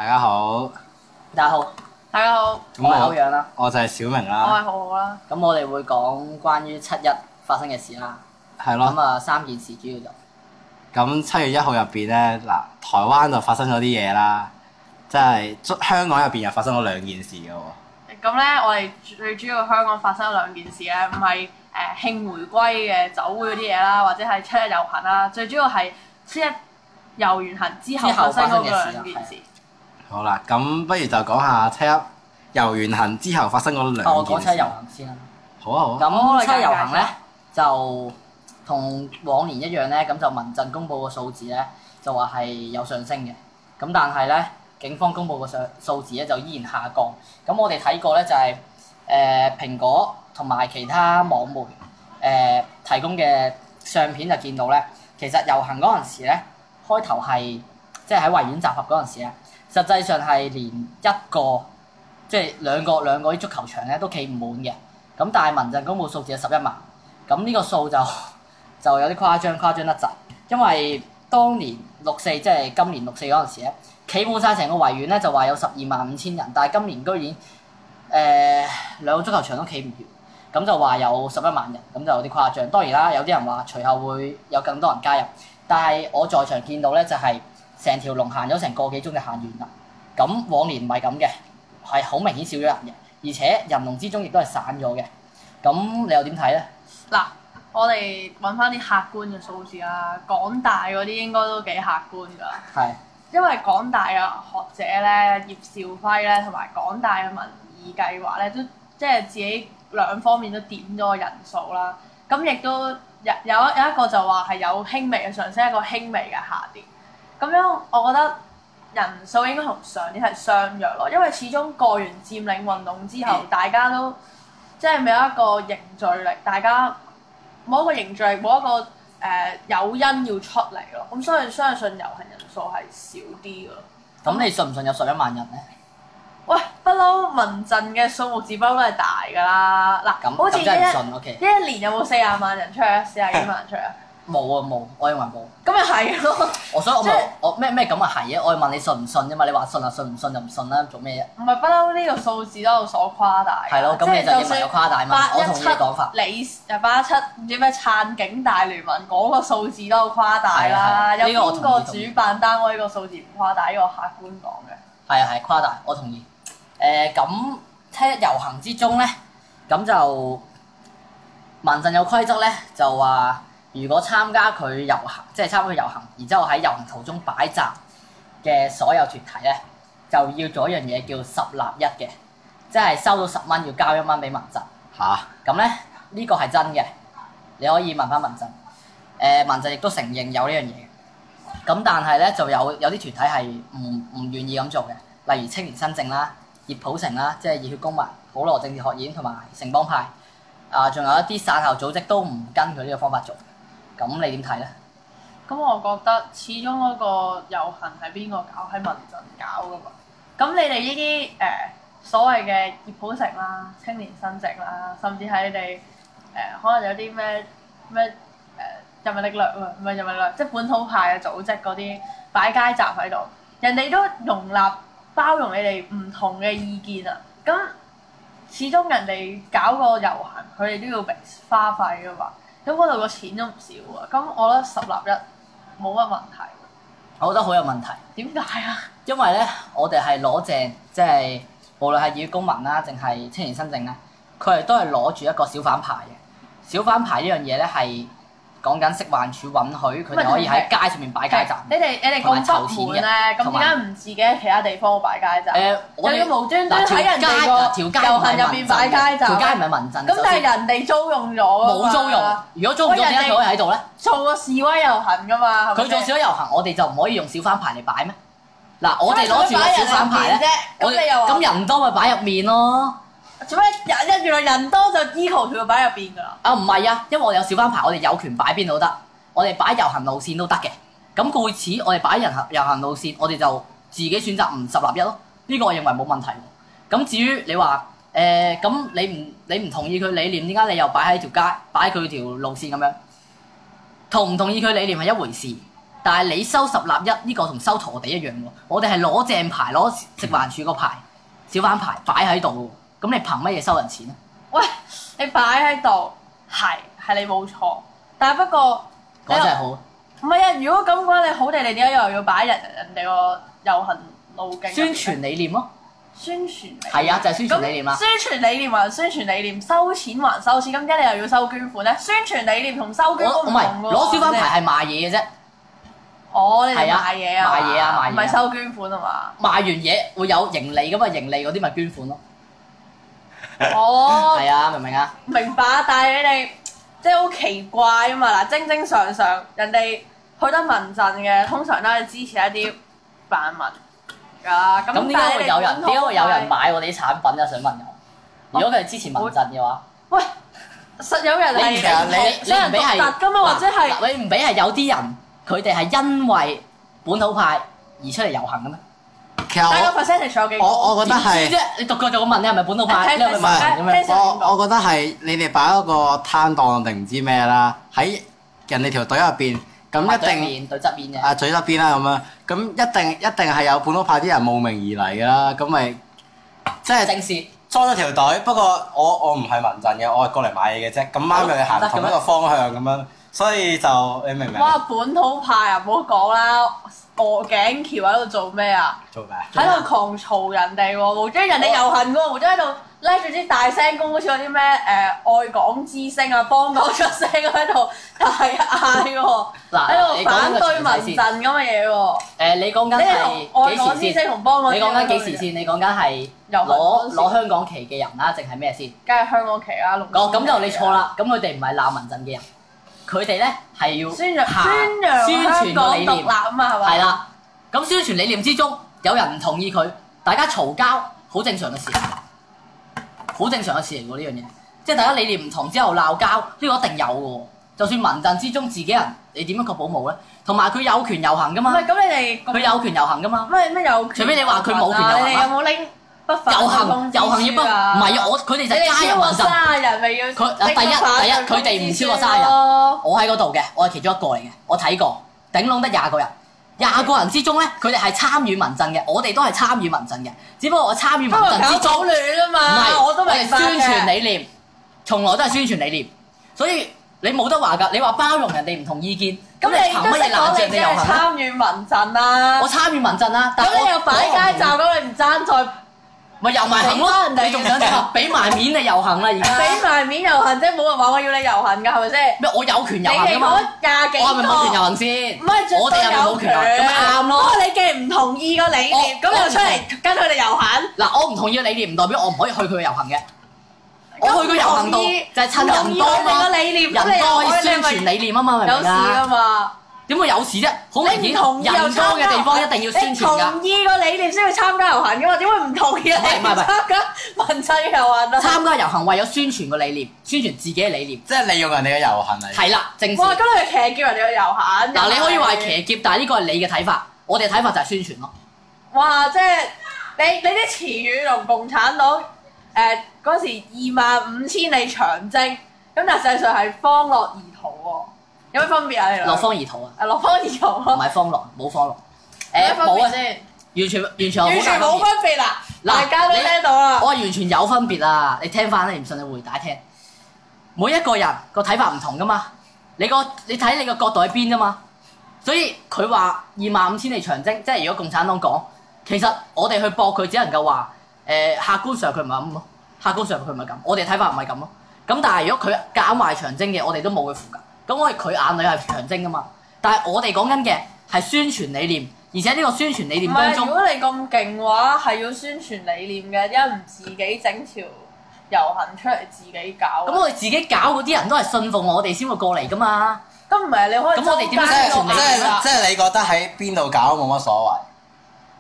大家好，大家好，大家好，咁我係歐陽啦。我就係小明我啦，係浩浩啦。咁我哋會講關於7·1發生嘅事啦。係咯。咁3件事主要就咁7月1號入邊咧，嗱，台灣就發生咗啲嘢啦，即係香港入邊又發生咗2件事嘅喎。咁咧，我哋最主要香港發生咗2件事咧，唔係慶回歸嘅酒會嗰啲嘢啦，或者係7·1遊行啦，最主要係7·1遊完行之後發生嗰2件事。好啦，咁不如就講下7·1遊完行之後發生嗰2件事。我講7·1遊行先啦。好啊好啊。咁7·1遊行咧就同往年一樣咧，咁就民陣公佈個數字咧就話係有上升嘅，咁但係咧警方公佈個數字咧就依然下降。咁我哋睇過咧就係蘋果同埋其他網媒提供嘅相片就見到咧，其實遊行嗰陣時咧開頭係即係喺維園集合嗰陣時咧，實際上係連一個即係兩個啲足球場咧都企唔滿嘅。咁但係民陣公佈數字係11萬，咁呢個數就有啲誇張得滯，因為當年6·4即係今年6·4嗰陣時咧，企滿晒成個維園咧就話有12.5萬人，但係今年居然兩個足球場都企唔完，咁就話有11萬人，咁就有啲誇張。當然啦，有啲人話隨後會有更多人加入，但係我在場見到咧就係成條龍行咗成個幾鐘就行完啦。咁往年唔係咁嘅，係好明顯少咗人嘅，而且人龍之中亦都係散咗嘅。咁你又點睇咧？嗱，我哋揾翻啲客觀嘅數字啦，港大嗰啲應該都幾客觀㗎。係。因為港大嘅學者咧，葉兆輝咧，同埋港大嘅民意計劃咧，都即係自己兩方面都點咗個人數啦。咁亦都有一個就話係有輕微嘅上升，一個輕微嘅下跌。咁樣我覺得人數應該同上年係相若咯，因為始終過完佔領運動之後，大家都即係冇一個凝聚力，大家冇一個凝聚力，冇一個誘因要出嚟咯。咁所以相信遊行人數係少啲㗎。咁你信唔信有11萬人咧？喂，不嬲民陣嘅數目字不嬲都係大㗎啦。嗱，好似真係唔信，OK。一年有冇40萬人出啊？40幾萬人出啊？冇啊冇，我認為冇。咁咪係咯。所以我問我咩咁啊係嘅，我係問你信唔信啫嘛？你話信啊，信唔信就唔信啦，做咩啫？唔係不嬲呢個數字都有所誇大。係咯，咁你就認為有誇大嘛？我同意你講法。8·17唔知咩撐警大聯盟嗰個數字都有誇大啦。有邊個主辦單位呢個數字唔誇大？呢個客觀講嘅。係誇大，我同意。咁7·1遊行之中咧，咁就民陣有規則咧，就話如果參加佢遊行，即係參加佢遊行，然之後喺遊行途中擺站嘅所有團體咧，就要做一樣嘢叫10立1嘅，即係收到10蚊要交1蚊俾民陣。咁咧呢個係真嘅，你可以問翻民陣。民陣亦都承認有呢樣嘢。咁但係咧就有啲團體係唔願意咁做嘅，例如青年新政啦、熱普城啦，即係熱血公民、普羅政治學院同埋城邦派。仲有一啲傘後組織都唔跟佢呢個方法做。咁你點睇咧？咁我覺得始終嗰個遊行係邊個搞？係民陣搞噶嘛。咁你哋呢啲所謂嘅熱普城啦、青年新政啦，甚至係你哋可能有啲咩人民力量唔係人民力量，即係本土派嘅組織嗰啲擺街站喺度，人哋都容納包容你哋唔同嘅意見啊。咁始終人哋搞個遊行，佢哋都要俾花費噶嘛。咁嗰度個錢都唔少啊。咁我覺得10立1冇乜問題。我覺得好有問題。點解啊？因為咧，我哋係攞正，即係無論係熱血公民啦，定係青年新政咧，佢哋都係攞住一個小販牌嘅。小販牌呢樣嘢咧係講緊食環署允許佢哋可以喺街上面擺街站。你哋咁不滿咧，咁點解唔自己喺其他地方擺街站？我要無端端喺人哋個遊行入邊擺街站。條街唔係民陣。咁但係人哋租用咗。冇租用。如果租唔咗，點解佢可以喺度咧？做個示威遊行㗎嘛。佢做示威遊行，我哋就唔可以用小販牌嚟擺咩？嗱，我哋攞住個小販牌咧，咁人多咪擺入面咯。做咩原來人多就 equal 佢擺入邊㗎啦？唔係啊，因為我哋有小販牌，我哋有權擺邊度都得，我哋擺遊行路線都得嘅。咁故此，我哋擺遊行路線，我哋就自己選擇唔10立1咯。呢個我認為冇問題。咁至於你話咁你唔同意佢理念，點解你又擺喺條街，擺喺佢條路線咁樣？同唔同意佢理念係一回事，但係你收十立一呢個同收陀地一樣喎，我哋係攞正牌，攞食環署個牌、小販牌擺喺度喎，咁你憑乜嘢收人錢啊？喂，你擺喺度係你冇錯，但係不過講真係好。唔係啊！如果咁講，你好地你點解又要擺人哋個遊行路徑？宣傳理念咯。宣傳理念係啊，就係宣傳理念啦。宣傳理念還宣傳理念，收錢還收錢，咁點解你又要收捐款咧？宣傳理念同收捐款唔同㗎喎。攞小販牌係賣嘢嘅啫。哦，你哋賣嘢啊？賣嘢啊！賣嘢。唔係收捐款啊嘛？賣完嘢會有盈利㗎嘛，盈利嗰啲咪捐款咯。哦。係啊，明唔明啊？明白，但係你哋即係好奇怪啊嘛！嗱，正正常常人哋去得民陣嘅，通常都係支持一啲泛民㗎。咁點解會有人買我哋啲產品啊？想問我，如果佢係支持民陣嘅話，喂，實有人係你唔俾係獨特㗎嘛，或者係你唔俾係有啲人佢哋係因為本土派而出嚟遊行嘅咩？其實但係個 percentage 有幾高？我覺得係點知啫？你獨個就咁問你係咪本土派？你係咪民陣咁樣？我覺得係你哋擺嗰個攤檔定唔知咩啦，喺人哋條隊入邊，咁一定對側邊嘅。啊嘴側邊啦咁樣，咁一定係有本土派啲人慕名而嚟㗎啦，咁咪即係正式裝咗條隊。不過我唔係民陣嘅，我係過嚟買嘢嘅啫。咁啱又行同一個方向咁樣，所以就你明唔明？哇！本土派啊，唔好講啦，鵝頸橋喺度做咩啊？做咩？喺度狂嘈人哋喎，無端人哋遊行喎，無端喺度拉住啲大聲公，好似嗰啲咩愛港之聲啊，幫港出聲喺度大嗌喎，喺度反對民陣咁嘅嘢喎。你講緊係幾時先？同幫你講緊幾時先？你講緊係攞香港旗嘅人啦，定係咩先？梗係香港旗啦，咁就你錯啦。咁佢哋唔係鬧民陣嘅人，佢哋咧係要宣揚香港獨立啊嘛，係咪？係啦。咁宣傳理念之中，有人唔同意佢，大家嘈交，好正常嘅事，好正常嘅事嚟喎呢樣嘢。即係大家理念唔同之後鬧交，呢個一定有嘅喎。就算民陣之中自己人，你點樣確保冇咧？同埋佢有權遊行噶嘛？唔係咁，你哋佢有權遊行噶嘛？咩有權？除非你話佢冇權遊行。你哋有冇拎不反對通知書啊？遊行要不唔係啊！佢哋就加入民陣。30人咪要第一，佢哋唔超過30人。我喺嗰度嘅，我係其中一個嚟嘅，我睇過，頂籠得20個人。20個人之中咧，佢哋係參與民陣嘅，我哋都係參與民陣嘅。只不過我參與民陣之中，亂啊嘛，唔係我都明白嘅。宣傳理念，從來都係宣傳理念，所以你冇得話㗎。你話包容人哋唔同意見，咁你憑乜嘢攔住人哋遊行咧？參與民陣啦，我參與民陣啦，但咁你又擺街站，咁你唔爭再咪遊埋行咯？你仲想點啊？俾埋面你遊行啦，而家俾埋面遊行啫，冇人話我要你遊行㗎，係咪先？咩？我有權遊行㗎嘛？你哋嗰20幾個，我係咪冇權遊行先？唔係，我哋係咪冇權啊？咁咪啱咯。不過你既然唔同意個理念，咁又出嚟跟佢哋遊行。嗱，我唔同意嘅理念唔代表我唔可以去佢嘅遊行嘅。我去個遊行度就係趁人多嘛，人多可以宣傳理念啊嘛，明唔明啊？有事㗎嘛？點會有事啫？好明顯，人多嘅地方一定要宣傳㗎。你同意個理念先去參加遊行㗎嘛？點會唔同意啊？唔係參加民陣遊行啊？參加遊行為咗宣傳個理念，宣傳自己嘅理念，即係利用人哋嘅遊行嚟。係啦，正。哇！咁你騎劫人哋嘅遊行？嗱，你可以話係騎劫，但係呢個係你嘅睇法，我哋嘅睇法就係宣傳咯。哇！即係你啲詞語同共產黨嗰時25000里長征，咁但係實際上係方樂而逃喎。有咩分別啊？你落荒而逃啊！落荒而逃唔係方樂，冇方樂。冇啊先，完全冇分別啦！大家都聽到啦。我係完全有分別啊！你聽翻，你唔信你回帶聽。每一個人個睇法唔同噶嘛，你睇你個角度喺邊啫嘛。所以佢話25000里長征，即係如果共產黨講，其實我哋去駁佢，只能夠話客觀上佢唔係咁咯，客觀上佢唔係咁，我哋睇法唔係咁咯。咁但係如果佢夾硬話長征嘅，我哋都冇佢符㗎。咁我哋佢眼裏係長征㗎嘛，但係我哋講緊嘅係宣傳理念，而且呢個宣傳理念當中，如果你咁勁嘅話，係要宣傳理念嘅，點解唔自己整條遊行出嚟自己搞？咁我哋自己搞嗰啲人都係信服我哋先會過嚟㗎嘛。咁唔係你可以咁我哋點樣宣傳理念？即係你覺得喺邊度搞冇乜所謂？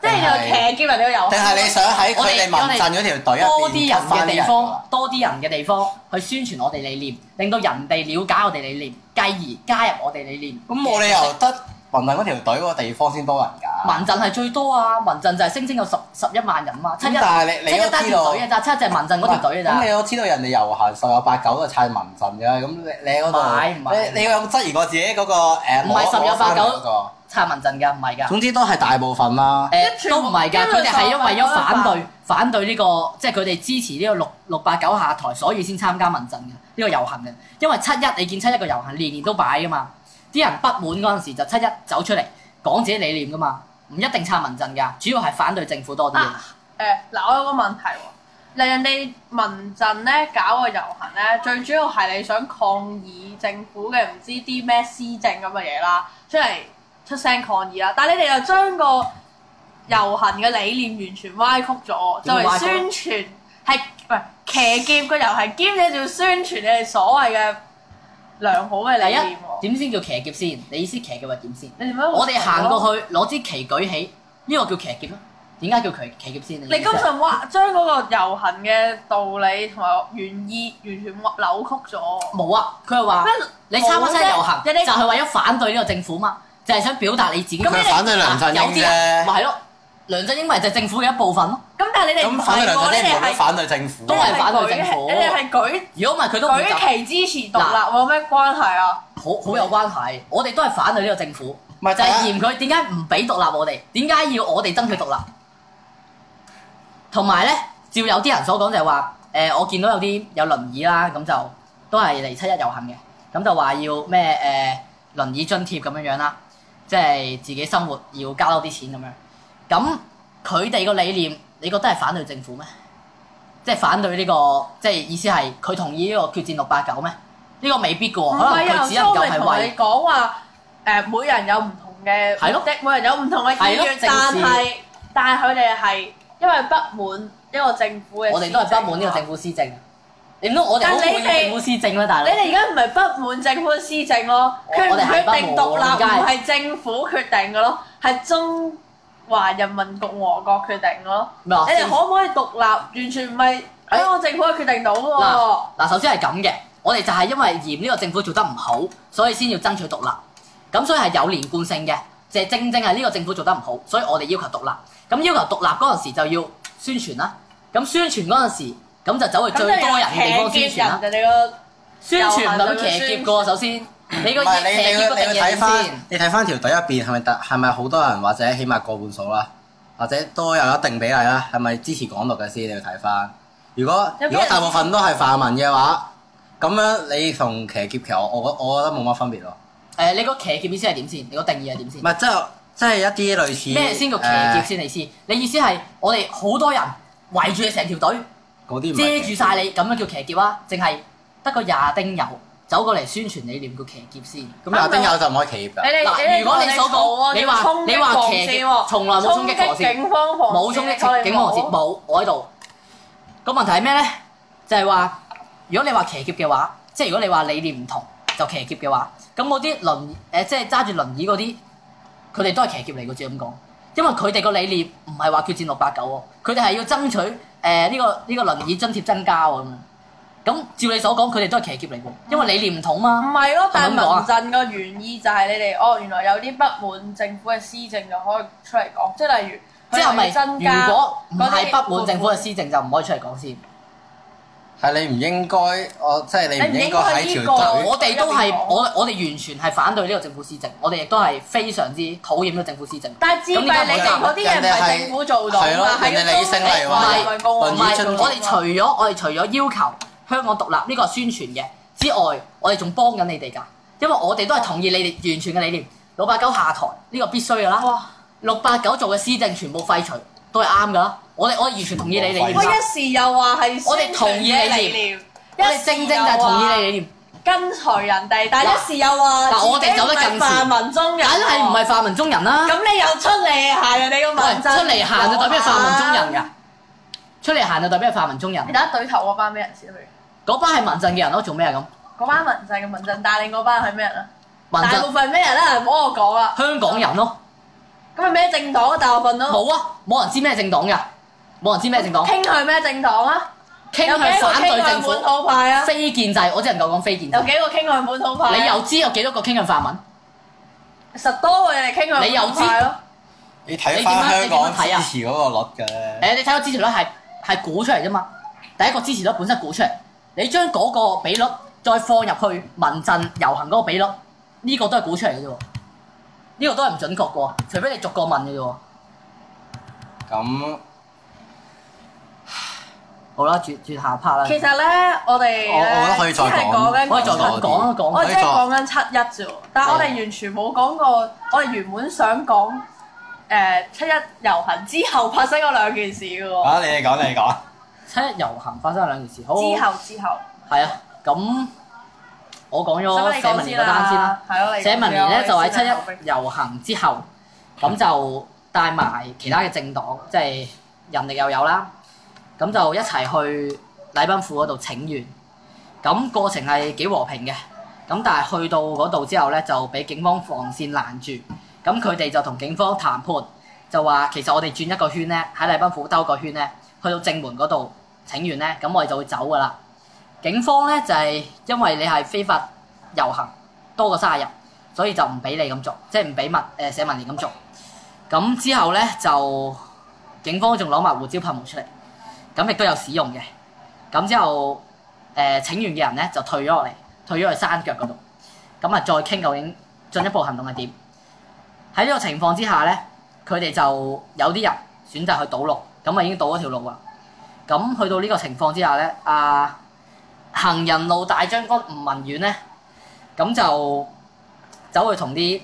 即係又騎劫人哋嘅遊行？定係你想喺佢哋民陣嗰條隊入邊吸翻啲人？多啲人嘅地方去宣傳我哋理念，令到人哋了解我哋理念，繼而加入我哋理念。咁冇理由得民陣嗰條隊嗰個地方先多人㗎。民陣係最多啊！民陣就係聲稱有11萬人嘛。但係你都知道，隊嘅咋，七一就係民陣嗰條隊嘅咋。咁你都知道人哋遊行10有8、9都係撐民陣嘅，咁你嗰度，你有冇質疑過自己嗰個唔係10有8、9，撐民陣㗎，唔係㗎。總之都係大部分啦。都唔係㗎，佢哋係因為咗反對呢個，即係佢哋支持呢個689下台，所以先參加民陣嘅呢個遊行嘅。因為7·1你見7·1個遊行年年都擺㗎嘛，啲人不滿嗰陣時就7·1走出嚟講自己理念㗎嘛，唔一定撐民陣㗎，主要係反對政府多啲嘅。嗱，我有個問題喎。人哋民陣咧搞個遊行咧，最主要係你想抗議政府嘅唔知啲咩施政咁嘅嘢啦，出聲抗議啦。但係你哋又將個遊行嘅理念完全歪曲咗，作為宣傳係唔係騎劫個遊行，兼且仲要宣傳你哋所謂嘅良好嘅理念喎。點先叫騎劫先？你意思騎劫係點先？你點樣？我哋行過去攞支旗舉起，呢個叫騎劫咩？點解叫騎劫先？你根本將嗰個遊行嘅道理同埋原意完全扭曲咗。冇啊！佢係話你參加7·1遊行，就係為咗反對呢個政府嘛，就係想表達你自己。咁佢反對梁振英啫。咪係咯，梁振英咪就係政府嘅一部分咯。咁但係你哋唔係喎，你哋係反對政府，都係反對政府。你哋係舉，如果唔係佢都舉旗支持獨立，有咩關係啊？好有關係，我哋都係反對呢個政府，就係嫌佢點解唔俾獨立我哋，點解要我哋爭取獨立？同埋咧，照有啲人所講就係話，我見到有輪椅啦，咁就都係嚟7·1遊行嘅，咁就話要咩輪椅津貼咁樣啦，即係自己生活要交多啲錢咁樣。咁佢哋個理念，你覺得係反對政府咩？即係反對呢個，即係意思係佢同意呢個決戰689咩？呢個未必嘅喎，可能佢只能夠係為你講話每人有唔同嘅目的，每人有唔同嘅意願，但係佢哋係因為不滿一個政府嘅，我哋都係不滿呢個政府施政。點解我哋好滿意政府施政咧？大佬，你哋而家唔係不滿政府施政咯，決唔決定獨立唔係政府決定嘅咯，係中華人民共和國決定嘅咯。你哋可唔可以獨立？完全唔係香港政府決定到嘅喎。嗱，首先係咁嘅，我哋就係因為嫌呢個政府做得唔好，所以先要爭取獨立。咁所以係有連貫性嘅，就係正係呢個政府做得唔好，所以我哋要求獨立。咁要求獨立嗰陣時就要宣傳啦。咁宣傳嗰陣時，咁就走去最多人嘅地方宣傳啦。宣傳唔等於騎劫嘅喎，首先你個騎劫個定義先。你睇翻條隊入邊係咪好多人或者起碼過半數啦，或者都有一定比例啦，係咪支持港獨嘅先？你要睇翻。如果大部分都係泛民嘅話，咁樣你同騎劫其實我覺得冇乜分別咯。你個騎劫意思係點先？你個定義係點先？唔係即係一啲類似咩先叫騎劫先？你先？你意思係我哋好多人圍住你成條隊，遮住晒你，咁樣叫騎劫啊？淨係得個廿丁友走過嚟宣傳理念叫騎劫先？咁廿丁友就唔可以騎劫㗎。嗱，如果你所講，你話騎劫，從來冇衝擊防線，冇衝擊警防線，冇我喺度。個問題係咩咧？就係話，如果你話騎劫嘅話，即係如果你話理念唔同就騎劫嘅話，咁嗰啲即係揸住輪椅嗰啲，佢哋都係騎劫嚟嘅，照咁講。因為佢哋個理念唔係話決戰689喎，佢哋係要爭取呢個輪椅津貼增加喎咁樣。咁照你所講，佢哋都係騎劫嚟喎，因為理念唔同嘛。唔係咯，但係民陣個原意就係你哋原來有啲不滿政府嘅施政就可以出嚟講，即係例如即係咪增加如果唔係不滿政府嘅施政就唔可以出嚟講先？係你唔應該，即係你唔應該喺條隊。我哋都係我哋完全係反對呢個政府施政，我哋亦都係非常之討厭呢個政府施政。但係自閉你哋嗰啲嘢唔係政府做到㗎，係人哋理性嚟話，唔係我哋除咗要求香港獨立呢個宣傳嘅之外，我哋仲幫緊你哋㗎，因為我哋都係同意你哋完全嘅理念。689下台呢個必須㗎啦。689做嘅施政全部廢除都係啱㗎啦。我哋完全同意你理念。我一時又話係我哋同意你理念，我哋正就係同意你理念，跟隨人哋，但係一時又話嗱我哋走得近泛民中人，梗係唔係泛民中人啦？咁你又出嚟行人哋個民陣，出嚟行就代表泛民中人㗎，出嚟行就代表泛民中人。你打對頭嗰班咩人先？嗰班係民陣嘅人咯，做咩啊咁？嗰班民陣嘅民陣帶領嗰班係咩人啊？民陣大部分咩人啦？唔好我講啦。香港人咯。咁係咩政黨啊？大部分都冇啊，冇人知咩政黨㗎，冇人知咩政黨。傾向咩政黨啊？傾向反對政府。本土派啊？非建制，我只能夠講非建制。有幾個傾向本土派？你又知有幾多個傾向泛民？實多嘅傾向本土派咯。你睇翻香港支持嗰個率嘅。你睇個支持率係估出嚟啫嘛。第一個支持率本身估出嚟，你將嗰個比率再放入去民陣遊行嗰個比率，呢個都係估出嚟嘅啫喎。呢個都係唔準確嘅喎，除非你逐個問嘅啫喎。咁好啦，轉下 part 啦。其實咧，我哋我覺得可以再講只係講緊可以再講我哋只係講緊7·1啫喎，但係我哋完全冇講過，我哋原本想講7·1遊行之後發生嗰2件事嘅喎。你哋講。 7·1遊行發生2件事，好。之後。係啊，咁我講咗社民連嗰單先啦。係咯，你社民連咧就喺7·11遊行之後，咁就帶埋其他嘅政黨，即係人力又有啦，咁就一齊去禮賓府嗰度請願。咁過程係幾和平嘅，咁但係去到嗰度之後咧，就俾警方防線攔住。咁佢哋就同警方談判，就話其實我哋轉一個圈咧，喺禮賓府兜個圈咧，去到正門嗰度請願咧，咁我哋就會走噶啦。警方咧就係因為你係非法遊行多過30日，所以就唔俾你咁做，即係唔俾社民連咁做。咁之後咧就警方仲攞埋胡椒噴霧出嚟，咁亦都有使用嘅。咁之後請願嘅人咧就退咗落嚟，退咗去山腳嗰度。咁啊再傾究竟進一步行動係點？喺呢個情況之下咧，佢哋就有啲人選擇去堵路，咁啊已經堵咗條路啦。咁去到呢個情況之下咧，行人路大將軍吳文遠咧，咁就走去同啲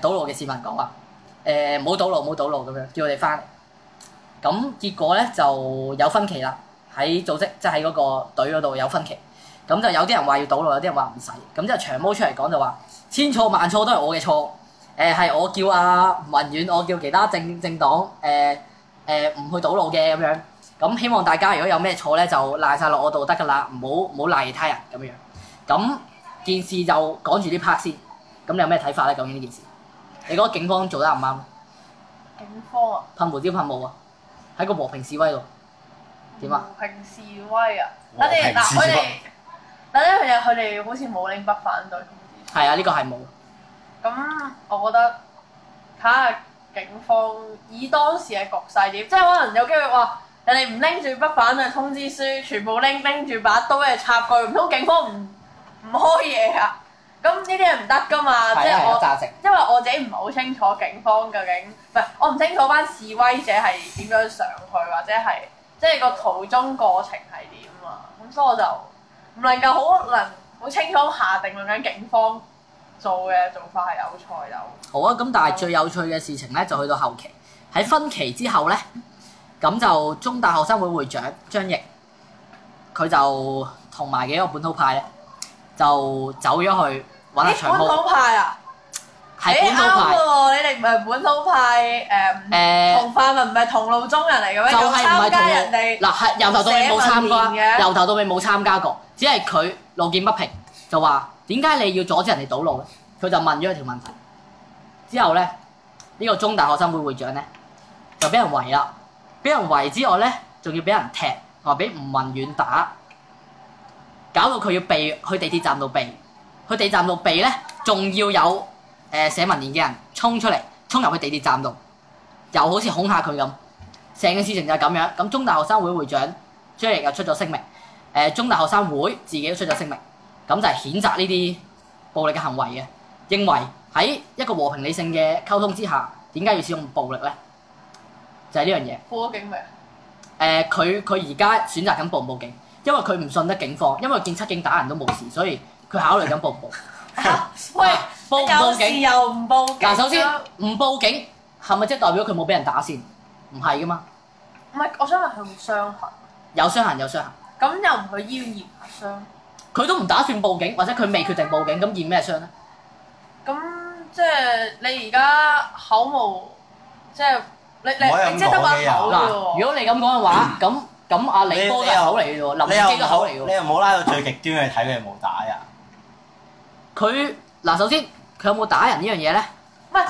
堵路嘅市民講話，冇堵路咁樣，叫佢哋翻嚟。咁結果咧就有分歧啦，喺組織即係喺嗰個隊嗰度有分歧。咁就有啲人話要堵路，有啲人話唔使。咁之後長毛出嚟講就話：千錯萬錯都係我嘅錯，係我叫吳文遠，我叫其他政黨唔去堵路嘅咁樣。咁希望大家如果有咩錯咧，就賴晒落我度得㗎啦，唔好賴其他人咁樣。咁件事就講住呢 part 先。咁你有咩睇法咧？究竟呢件事，你覺得警方做得啱唔啱？警方啊，噴胡椒噴霧啊，喺個和平示威度點啊？和平示威啊！等佢哋好似冇拎不反對通知書。係啊，呢個係冇。咁我覺得睇下警方以當時嘅局勢點，即係可能有機會話。人哋唔拎住不反對通知書，全部拎住把刀嘅插句，唔通警方唔開嘢啊？咁呢啲係唔得㗎嘛？即係因為我自己唔係好清楚警方究竟，唔係我唔清楚班示威者係點樣上去，或者係即係個途中過程係點啊？咁所以我就唔能夠好清楚下定究竟警方做嘅做法係有錯有。好啊，咁但係最有趣嘅事情咧，就去到後期喺分歧之後咧。咁就中大學生會會長張翼，佢就同埋幾個本土派咧，就走咗去揾阿長毛。本土派啊，係本土派喎！你哋唔係本土派同泛民唔係同路中人嚟嘅咩？就係唔係參加人哋嗱係由頭到尾冇參加，由頭到尾冇參加過，只係佢路見不平就話點解你要阻止人哋堵路咧？佢就問咗一條問題。之後咧，呢個中大學生會會長咧就俾人圍啦。俾人圍之外咧，仲要俾人踢，同埋俾吳文遠打，搞到佢要避去地鐵站度避，去地鐵站度避咧，仲要有社民連嘅人衝入去地鐵站度，又好似恐嚇佢咁。成件事情就係咁樣。咁中大學生會會長張翼又出咗聲明，中大學生會自己都出咗聲明，咁就係譴責呢啲暴力嘅行為嘅，認為喺一個和平理性嘅溝通之下，點解要使用暴力咧？就係呢樣嘢。報咗警未？佢而家選擇緊報唔報警，因為佢唔信得警方，因為見七警打人都冇事，所以佢考慮緊報唔報。喂，報唔報警又唔報警。嗱，首先唔報警係咪即係代表佢冇俾人打先？唔係噶嘛。唔係，我想問佢有冇傷痕？有傷痕有傷痕。咁又唔去醫院驗下傷？佢都唔打算報警，或者佢未決定報警，咁驗咩傷咧？咁即係你而家口無，即係。你即係得把口啫喎！如果你咁講嘅話，咁阿李波嘅口嚟嘅喎，林榮基嘅口嚟嘅喎。你又唔好拉到最極端去睇佢有冇打人。佢嗱，首先佢有冇打人呢樣嘢咧？唔係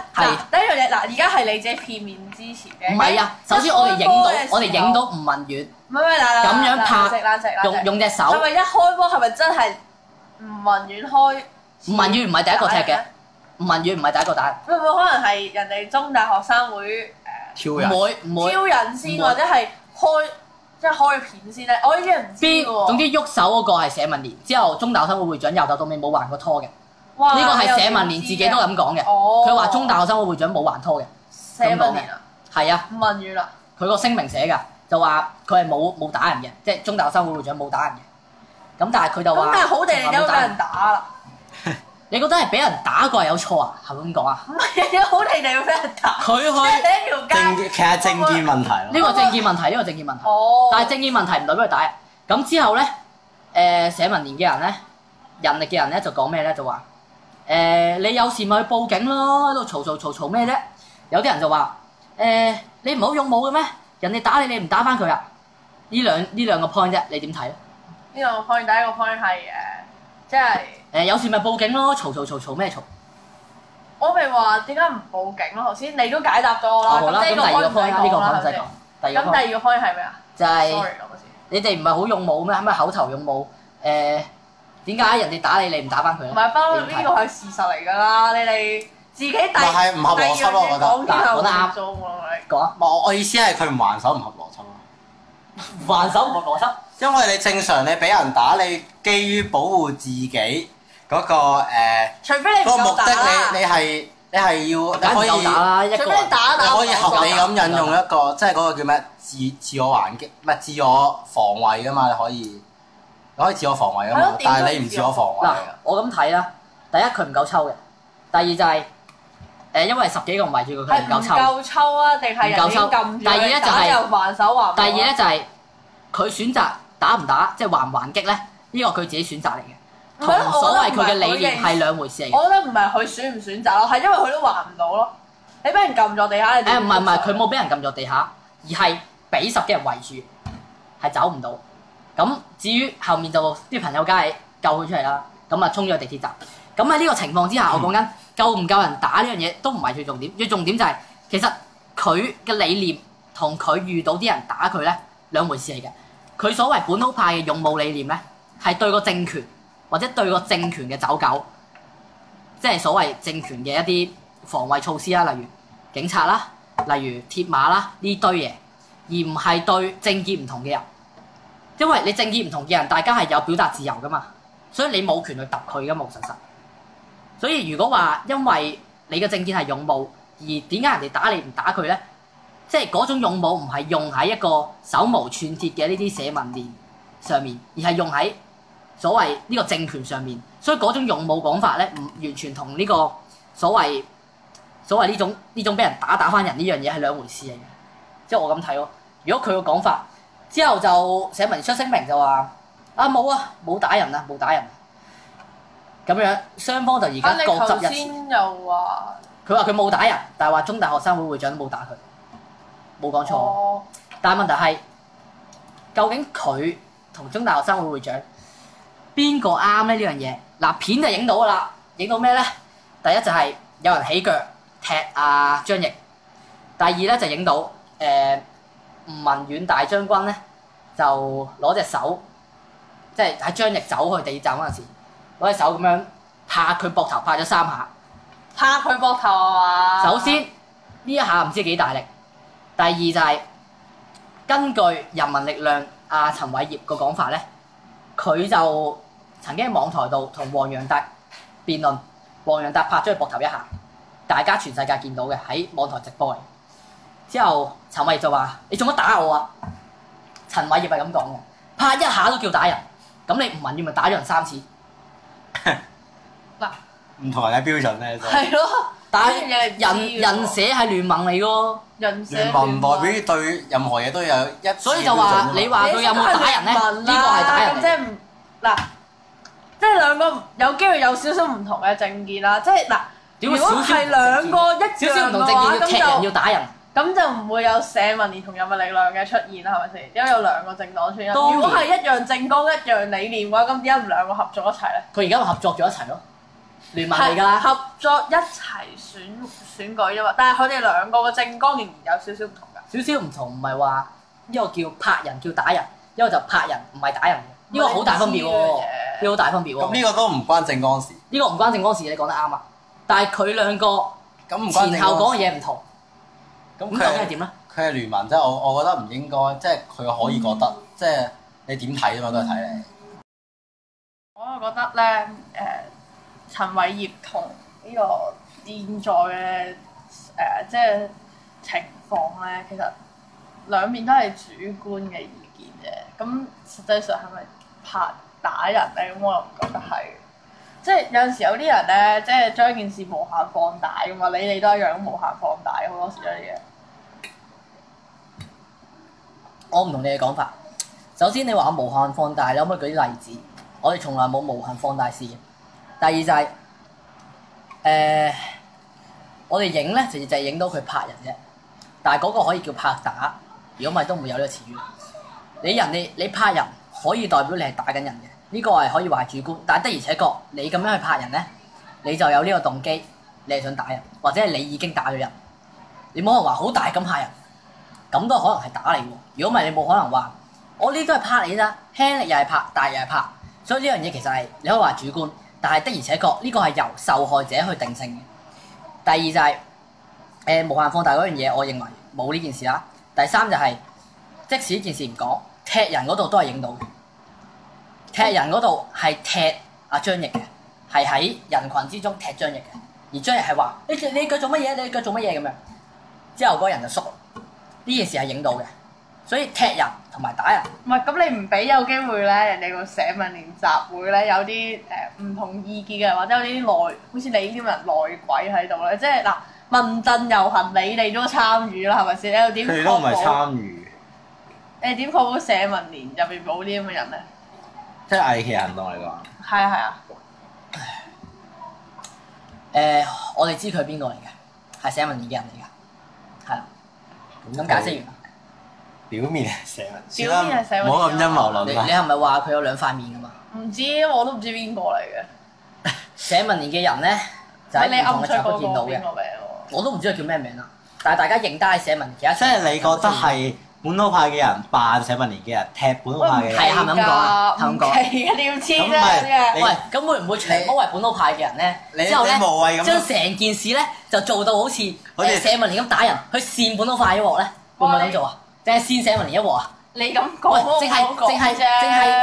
第一樣嘢嗱，而家係你自己片面支持嘅。唔係啊，首先我哋影到吳文遠。唔係嗱，咁樣拍，用隻手。係咪一開波係咪真係吳文遠開？吳文遠唔係第一個踢嘅，吳文遠唔係第一個打。會唔會可能係人哋中大學生會？唔會挑人先，或者係開片先咧？我已經唔知喎。總之喐手嗰個係社民連，之後中大學生會會長由頭到尾冇還過拖嘅。哇！呢個係社民連自己都咁講嘅。哦，佢話中大學生會會長冇還拖嘅。社民連啊，係啊，唔問語啦。佢個聲明寫㗎，就話佢係冇打人嘅，即係中大學生會會長冇打人嘅。咁但係佢就話，咁但係好地地都俾人打啦。你覺得係俾人打過係有錯啊？係咪咁講啊？唔係啊，好地地要俾人打。佢去即係你一條街。其實政見問題咯。呢個政見問題，呢個政見問題。哦。但係政見問題唔代表佢打人。咁之後咧，社民連嘅人咧，人力嘅人咧就講咩咧？就話你有事咪去報警咯，喺度嘈咩啫？有啲人就話你唔好用武嘅咩？人哋打你，你唔打翻佢啊？呢兩個 point 啫，你點睇咧？呢兩個 point，第一個 point 係即係有事咪報警咯，嘈咩嘈？我咪話點解唔報警咯？頭先你都解答咗我啦。好啦，咁第二個 point 呢個 point 唔使講。咁第二個 point 係咩啊？就係 sorry 講多次。你哋唔係好用武咩？係咪口頭用武？點解人哋打你，你唔打翻佢咧？唔係，不過呢個係事實嚟㗎啦。你哋自己第但係唔合邏輯咯，我覺得。講之後講得啱做我講啊，我意思係佢唔還手唔合邏輯咯。還手唔合邏輯。因為你正常你俾人打，你基於保護自己嗰個除非你唔嗰個目的，夠打啦。你係要你可以梗係唔夠打啦，一個除非你打你可以合理咁引用一個即係嗰個叫咩自我還擊，唔係自我防衛㗎嘛，你可以自我防衛㗎嘛係咯，但係你唔自我防衛嗱㗎。，我咁睇啦，第一佢唔夠抽嘅，第二就係因為10幾個人圍住佢，佢係唔唔夠抽。夠抽啊？定係人哋唔夠抽撳住第二呢你就係打又還手還？第二咧就係佢選擇打唔打，即係還唔還擊咧，呢個佢自己選擇嚟嘅，同所謂佢嘅理念係兩回事嚟嘅。我覺得唔係佢選唔選擇咯，係因為佢都還唔到咯。你俾人撳咗地下，你點唔係，佢冇俾人撳咗地下，而係俾10幾人圍住，係走唔到。咁至於後面就啲朋友梗係救佢出嚟啦，咁啊衝咗去地鐵站。咁喺呢個情況之下，我講緊夠唔夠人打呢樣嘢都唔係最重點，最重點就係其實佢嘅理念同佢遇到啲人打佢咧兩回事嚟嘅。佢所謂本土派嘅勇武理念咧，係對個政權或者對個政權嘅走狗，即係所謂政權嘅一啲防衛措施啦，例如警察啦，例如鐵馬啦呢堆嘢，而唔係對政見唔同嘅人。因為你政見唔同嘅人，大家係有表達自由噶嘛，所以你冇權去揼佢噶，冇實。所以如果話因為你嘅政見係勇武，而點解人哋打你唔打佢咧？即係嗰種勇武唔係用喺一個手無寸鐵嘅呢啲社民連上面，而係用喺所謂呢個政權上面。所以嗰種勇武講法咧，唔完全同呢個所謂呢種俾人打翻人呢樣嘢係兩回事嚟嘅。即係我咁睇咯。如果佢個講法之後就社民連出聲明就話冇打人啊，冇打人。咁樣雙方就而家各執一詞。頭先又話佢話佢冇打人，但係話中大學生會會長都冇打佢。冇講錯，哦但係問題係，究竟佢同中大學生會會長邊個啱咧？呢樣嘢嗱片就影到㗎啦，影到咩咧？第一就係有人起腳踢張翼，第二咧就影到吳文遠大將軍咧就攞隻手，即係喺張翼走去地鐵站嗰陣時，攞隻手咁樣拍佢膊頭，拍咗3下。拍佢膊頭啊嘛！首先呢一下唔知幾大力。第二就係根據人民力量陳偉業個講法咧，佢就曾經喺網台度同黃洋達辯論，黃洋達拍咗佢膊頭一下，大家全世界見到嘅喺網台直播嚟。之後陳偉業就話：你做乜打我啊？陳偉業係咁講嘅，拍一下都叫打人，咁你吳文遠咪打咗人3次？嗱，唔同人嘅標準咧，真係。係咯，但係人社係聯盟嚟㗎。聯盟唔代表對任何嘢都有一致標準。所以就話你話佢有冇打人咧？呢個係打人嚟。即係唔嗱，即係兩個有機會有少少唔同嘅政見啦。即係嗱，如果係兩個一少少唔同樣嘅話，政見要踢人要打人，咁就唔會有社民連同人民力量嘅出現啦，係咪先？因為有兩個政黨出現。當然如果係一樣政綱、一樣理念嘅話，咁點解唔兩個合作一齊咧？佢而家咪合作咗一齊咯，聯盟嚟㗎啦。合作一齊選舉啫嘛，但係佢哋兩個嘅政綱仍然有少少唔同㗎。少少唔同，唔係話一個叫拍人叫打人，一個就拍人唔係打人嘅，呢個好大分別喎，呢個好大分別喎。咁呢個都唔關政綱事。呢個唔關政綱事，你講得啱啊！但係佢兩個咁唔關前後講嘅嘢唔同，咁咁究竟係點咧？佢係聯盟，即係我覺得唔應該，即係佢可以覺得，即係你點睇啫嘛，都係睇你。我就覺得咧，陳偉業同呢個現在嘅即係情況咧，其實兩面都係主觀嘅意見啫。咁實際上係咪拍打人咧？咁我又唔覺得係。即係有陣時有啲人咧，即係將件事無限放大噶嘛，你都一樣無限放大好多時有啲嘢。我唔同你嘅講法。首先你話我無限放大，你可唔可以舉啲例子？我哋從來冇無限放大試嘅。第二就係、我哋影咧就係影到佢拍人啫，但係嗰個可以叫拍打。如果唔係都唔會有呢個詞語。你拍人可以代表你係打緊人嘅，呢、個係可以話係主觀。但係的而且確，你咁樣去拍人咧，你就有呢個動機，你係想打人，或者係你已經打咗人。你冇可能話好大咁拍人，咁都可能係打你喎。如果唔係，你冇可能話我呢都係拍你咋，輕力又係拍，大又係拍。所以呢樣嘢其實係你可以話主觀，但係的而且確呢個係由受害者去定性嘅。第二就係、無限放大嗰樣嘢，我認為冇呢件事啦。第三就係、即使呢件事唔講，踢人嗰度都係影到嘅。踢人嗰度係踢阿張譯嘅，係喺人群之中踢張譯嘅。而張譯係話：你腳做乜嘢？你腳做乜嘢咁樣？之後嗰個人就縮。呢件事係影到嘅，所以踢人同埋打人。唔係咁，你唔俾有機會咧，人哋個社民連集會咧有啲唔同意見嘅，或者有啲內，好似你呢啲人內鬼喺度咧，即係嗱民陣遊行，你哋都參與啦，係咪先？你又點確保？佢哋都唔係參與。你點確保社民連入邊冇啲咁嘅人咧？即係偽旗行動嚟講。係啊係啊。我哋知佢係邊個嚟嘅，係社民連嘅人嚟㗎，係啦。咁解釋完啦。表面係社民，表面係社民，唔好咁陰謀論啦。你係咪話佢有兩塊面㗎嘛？唔知，我都唔知邊個嚟嘅。社民連嘅人咧，就喺唔同嘅集會見到嘅。邊個名我都唔知佢叫咩名啦，但係大家認得係社民連其他。即係你覺得係本土派嘅人扮社民連嘅人踢本土派嘅人？係係咪咁講啊？係咪咁講？係啊，你要黐咁啫嘅。喂，咁會唔會長毛為本土派嘅人咧？之後咧，你無謂咁將成件事咧就做到好似社民連咁打人，去扇本土派一鑊咧，會唔會咁做啊？定係扇社民連一鑊啊？你咁講，喂，淨係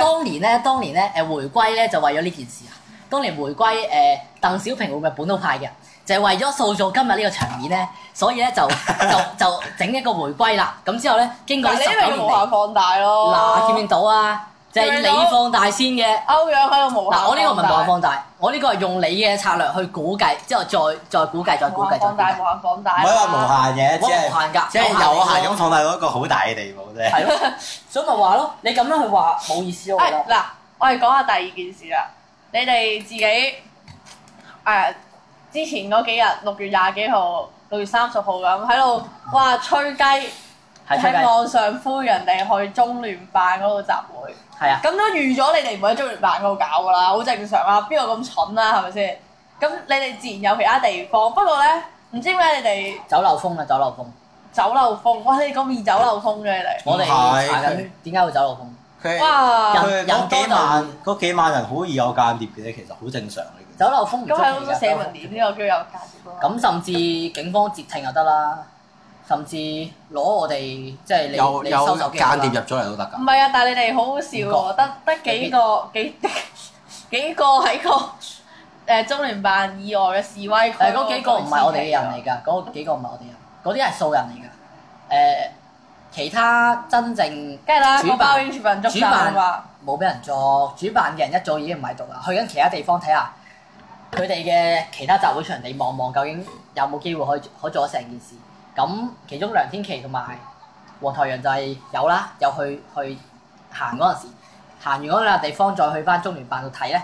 當年咧回歸咧就為咗呢件事啊！當年回歸鄧小平會唔會本土派嘅人？就係為咗塑造今日呢個場面咧，所以咧就整一個回歸啦。咁之後咧，經過呢19年無限放大咯。嗱，見唔見到啊？就係你放大先嘅。歐陽喺度無限放大。嗱，我呢個唔係無限放大，我呢個係用你嘅策略去估計，之後再估計，再估計，再放大，無限放大。唔可以話無限嘅，冇無限㗎，即係有限咁放大到一個好大嘅地步啫。係咯，所以咪話咯，你咁樣去話冇意思咯。嗱，我哋講下第二件事啦。你哋自己之前嗰幾日6月20幾號、6月30號咁喺度，哇吹雞，喺網上呼人哋去中聯辦嗰度集會。係啊。咁都預咗你哋唔會喺中聯辦嗰度搞㗎啦，好正常啊！邊個咁蠢啊？係咪先？咁你哋自然有其他地方，不過咧，唔知點解你哋走漏風啊！走漏風。走漏風，哇！你咁易走漏風嘅你哋。我哋查緊點解會走漏風？哇！人嗰幾萬人好易有間諜嘅啫，其實好正常呢件事。走漏風唔出奇㗎。咁係好多社民連呢個叫有間諜咯。咁甚至警方截停就得啦，甚至攞我哋即係你收手機間諜入咗嚟都得㗎。唔係啊，但係你哋好好笑喎，得幾個喺個中聯辦以外嘅示威區。嗰幾個唔係我哋嘅人嚟㗎，嗰幾個唔係我哋人，嗰啲係素人嚟㗎。其他真正梗係啦，主辦主辦冇俾人捉，主辦嘅人一早已經唔喺度啦，去緊其他地方睇下佢哋嘅其他集會場地望望，究竟有冇機會可以做咗成件事。咁其中梁天琦同埋黃台陽就係有啦，有去行嗰陣時，行完嗰兩個地方再去翻中聯辦度睇咧，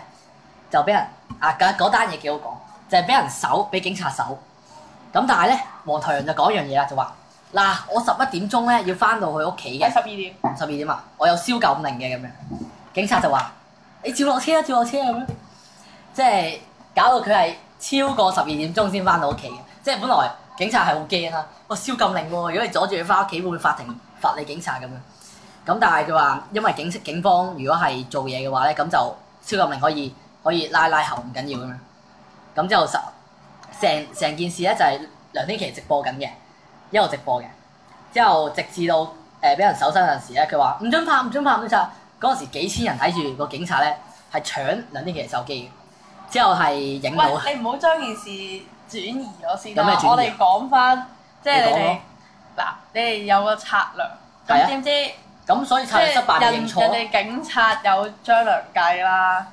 就俾人嗰單嘢幾好講，就係俾人搜，俾警察搜。咁但係咧，黃台陽就講一樣嘢啦，就話。嗱，我11點鐘咧要翻到去屋企嘅。12點。12點啊！我有宵禁令嘅咁樣，警察就話：你照落車啊，照落車咁樣。即係搞到佢係超過12點鐘先翻到屋企嘅。即係本來警察係好驚啦，我宵禁令喎，如果你阻住佢翻屋企，會唔會法庭罰你警察咁樣？咁但係佢話，因為警方如果係做嘢嘅話咧，咁就宵禁令可以拉後唔緊要咁樣。咁之後成件事咧就係梁天琦直播緊嘅。一路直播嘅，之後直至到俾人搜身嗰陣時咧，佢話唔准拍。嗰陣時幾千人睇住個警察咧，係搶梁天琦嘅手機嘅，之後係影到。喂，你唔好將件事轉移咗先啦。有咩轉移啊我哋講翻，即係你哋你講咯嗱，你哋有個策略，係啊咁點知咁所以策略失敗咪認錯咯。人哋警察有張良計啦，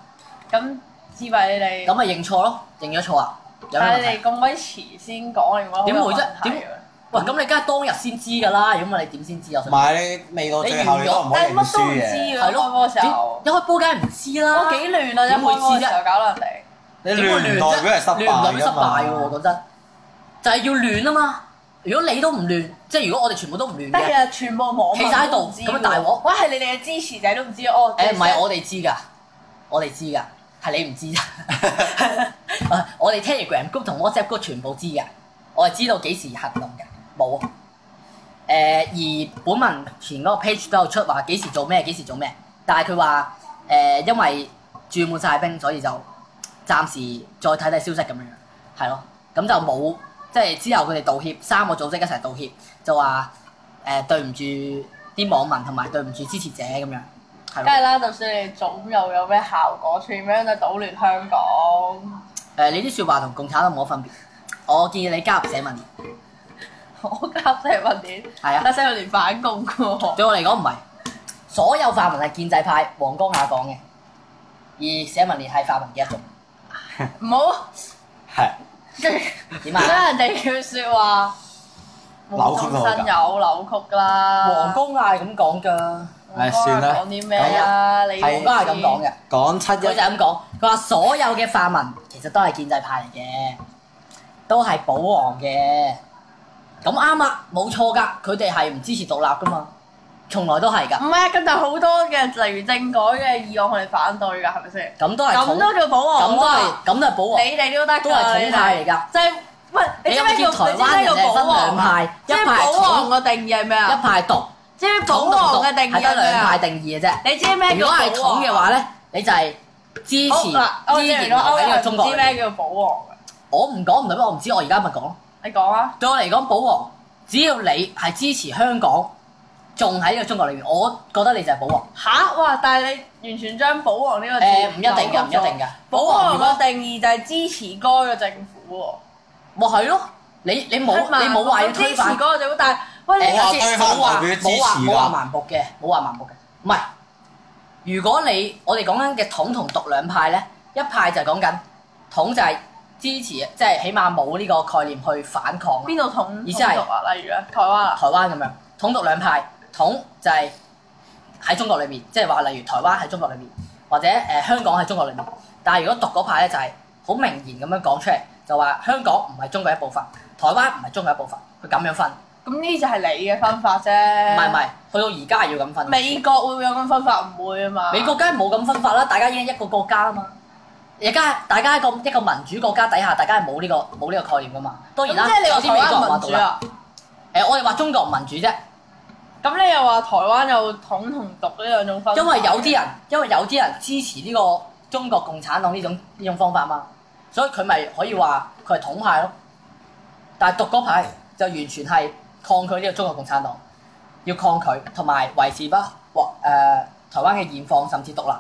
咁以為你哋，咁咪認錯咯，認咗錯啊？有咩但係問題？你哋咁鬼遲先講，你覺得好有點會啫問題點喂，咁你梗係當日先知㗎啦，如果唔係你點先知啊？唔係你未到最後你都唔可以認但係乜都唔輸知嘅。㗎，開波嘅時候，一開波梗係唔知啦。我幾亂啊！一開點會知啫波嘅時候搞到人哋。你亂唔代表係失亂唔代表失敗㗎嘛敗喎，講真，就係要亂啊嘛。如果你都唔亂，即係如果我哋全部都唔亂嘅，但係其實全部網民企晒喺度都唔知咁咪大鑊喂，係你哋嘅支持者都唔知哦。唔係我哋知㗎，我哋知㗎，係你唔知咋。我哋 Telegram group 同 WhatsApp group 全部知㗎，我係知道幾時行動嘅，冇。而本文前嗰個 page 都有出話幾時做咩，幾時做咩，但係佢話因為注滿晒兵，所以就暫時再睇睇消息咁樣樣，係咯，咁就冇即係之後佢哋道歉，3個組織一齊道歉，就話對唔住啲網民同埋對唔住支持者咁樣，係咯。梗係啦，就算你總又有咩效果，全樣都搗亂香港。你啲説話同共產黨冇乜分別，我建議你加入社民連。我加社民連，係啊但社民連反共嘅喎。對我嚟講唔係，所有泛民係建制派黃江下講嘅，而社民連係泛民嘅一種。唔好係點啊？將人哋嘅説話扭曲到無中生有，扭曲啦。黃江亞係咁講㗎，唉算啦講啲咩啊？你黃江係咁講嘅，講七佢就一係咁講。佢話所有嘅泛民其實都係建制派嚟嘅，都係保皇嘅。咁啱啊，冇錯㗎，佢哋係唔支持獨立㗎嘛，從來都係㗎。唔係啊，咁但係好多嘅，例如政改嘅議案，我哋反對㗎，係咪先？咁都係統，咁都叫保皇咁都係喎咁都係保皇。你哋都得㗎，都係統派嚟㗎就係喂，你有冇見知咩叫台灣人係分兩派，即係一派保皇統，嘅定義係咩啊？一派獨，知唔知保統同獨皇嘅定義係得係咩兩派啊？定義嘅啫。你知咩如果係叫保皇統嘅話咧，你就係支持好嗱，我依然哋嚟講，留喺呢個中國知裏面。咩叫保皇嘅？我唔講唔代表我唔知，我而家咪講咯。你講啊！對我嚟講，保皇只要你係支持香港，仲喺呢個中國裏面，我覺得你就係保皇。吓？哇！但係你完全將保皇呢個字唔一定㗎，唔一定㗎。保皇如果嘅定義就係支持該個政府喎。咪係咯，你冇話要推支持翻嗰。個政府，但係喂你我話推翻冇話代表支持㗎冇話蠻僕嘅，冇話蠻僕嘅。唔係，如果我哋講緊嘅統同獨兩派咧，一派就係講緊統就係支持，即係起碼冇呢個概念去反抗。邊度統意思係統獨啊？例如咧，台灣啊，台灣咁樣，統獨兩派，統就係喺中國裏面，即係話例如台灣喺中國裏面，或者香港喺中國裏面。但係如果獨嗰派咧，就係好明言咁樣講出嚟，就話香港唔係中國一部分，台灣唔係中國一部分，佢咁樣分。咁呢就係你嘅分法啫。唔係，去到而家係要咁分。美國會唔會有咁分法？唔會啊嘛。美國梗係冇咁分法啦，大家已經一個國家啦嘛。而家大家一個民主國家底下，大家係冇呢個概念噶嘛。當然啦，咁即係你話有啲美國人話獨立。台灣民主啊？我哋話中國唔民主啫，咁你又話台灣有統同獨呢兩種分法？因為有啲人支持呢個中國共產黨呢種方法嘛，所以佢咪可以話佢係統派咯。但係獨嗰派就完全係抗拒呢個中國共產黨，要抗拒同埋維持台灣嘅現況，甚至獨立。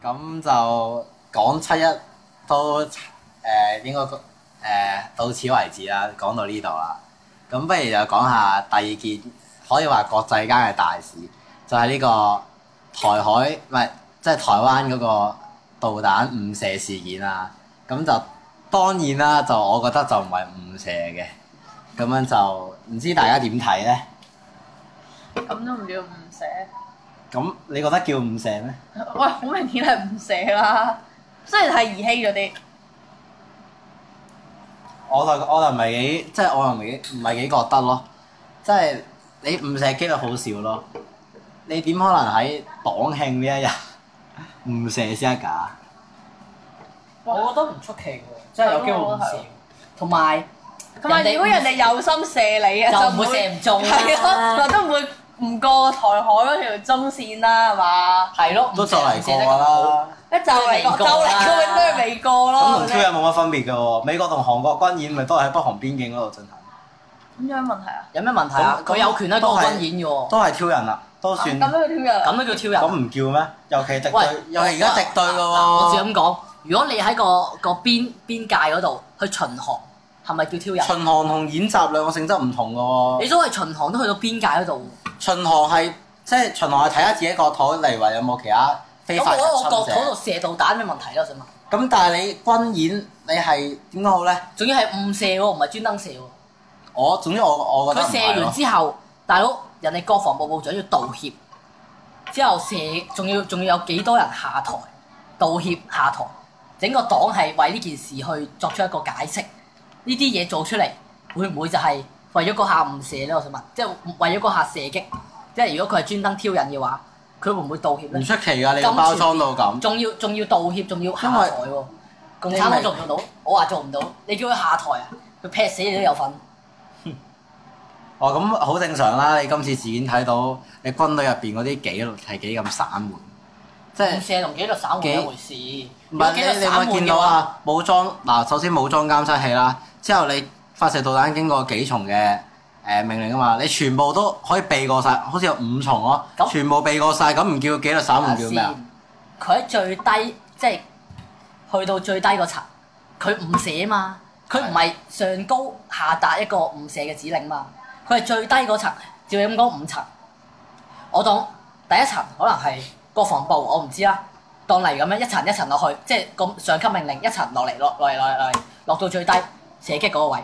咁就講七一都應該到此為止啦，講到呢度啦。咁不如就講下第二件可以話國際間嘅大事，就係呢個台海唔係即係台灣嗰個導彈誤射事件啦。咁就當然啦，就我覺得就唔係誤射嘅。咁樣就唔知大家點睇咧？咁都唔叫誤射。咁你覺得叫誤射咩？喂，好明顯係誤射啦。雖然係兒戲咗啲。我就唔係幾，即係我又唔係幾覺得咯。即係你誤射機率好少咯。你點可能喺黨慶呢一日誤射先得㗎？我覺得唔出奇喎，真係有機會誤射。同埋如果人哋有心射你啊，就唔會射唔中啦。係咯，都唔會唔過台海嗰條中線啦，係嘛？係咯，都就嚟過㗎啦。一就嚟過，就嚟過，永遠都係未過咯。咁同挑釁冇乜分別㗎喎。美國同韓國軍演咪都係喺北韓邊境嗰度進行。咁有咩問題啊？有咩問題啊？佢有權喺嗰個軍演嘅喎，都係挑釁啦，都算。咁都要挑釁。咁都叫挑釁。咁唔叫咩？尤其敵喂對，尤其而家敵對㗎喎。我只咁講，如果你喺個邊界嗰度去巡航，係咪叫挑釁？巡航同演習兩個性質唔同嘅喎。你所謂巡航都去到邊界嗰度。巡航係即係巡航係睇下自己國土，例如話有冇其他非法入侵者。咁我國土度射導彈咩問題咧？我想問。咁但係你軍演你係點講好咧？仲要係誤射喎，唔係專登射喎。總之我覺得佢射完之後，大佬人哋國防部部長要道歉，之後仲要有幾多人下台道歉下台，整個黨係為呢件事去作出一個解釋。呢啲嘢做出嚟，會唔會就係為咗嗰下誤射咧？我想問，即係為咗嗰下射擊，即係如果佢係專登挑釁嘅話，佢會唔會道歉咧？唔出奇㗎，你個包裝到咁，仲要道歉，仲要下台喎。共產黨做唔做到？我話做唔到，你叫佢下台啊？佢劈死你都有份。哦，咁好正常啦！你今次事件睇到你軍隊入邊嗰啲紀律係幾咁散漫，即係誤射同紀律散漫一回事。唔係你有冇見到啊？武裝嗱，首先武裝監測器啦，之後你發射導彈經過幾重嘅命令啊嘛，你全部都可以避過晒，好似有5重咯，全部避過晒，咁唔叫紀律散漫叫咩啊？佢喺最低，即係去到最低嗰層，佢誤射啊嘛，佢唔係上高下達一個誤射嘅指令嘛，佢係最低嗰層，照你咁講5層，我當第一層可能係國防部，我唔知啦，當例如咁樣一層一層落去，即係個上級命令一層落嚟落到最低射擊嗰個位，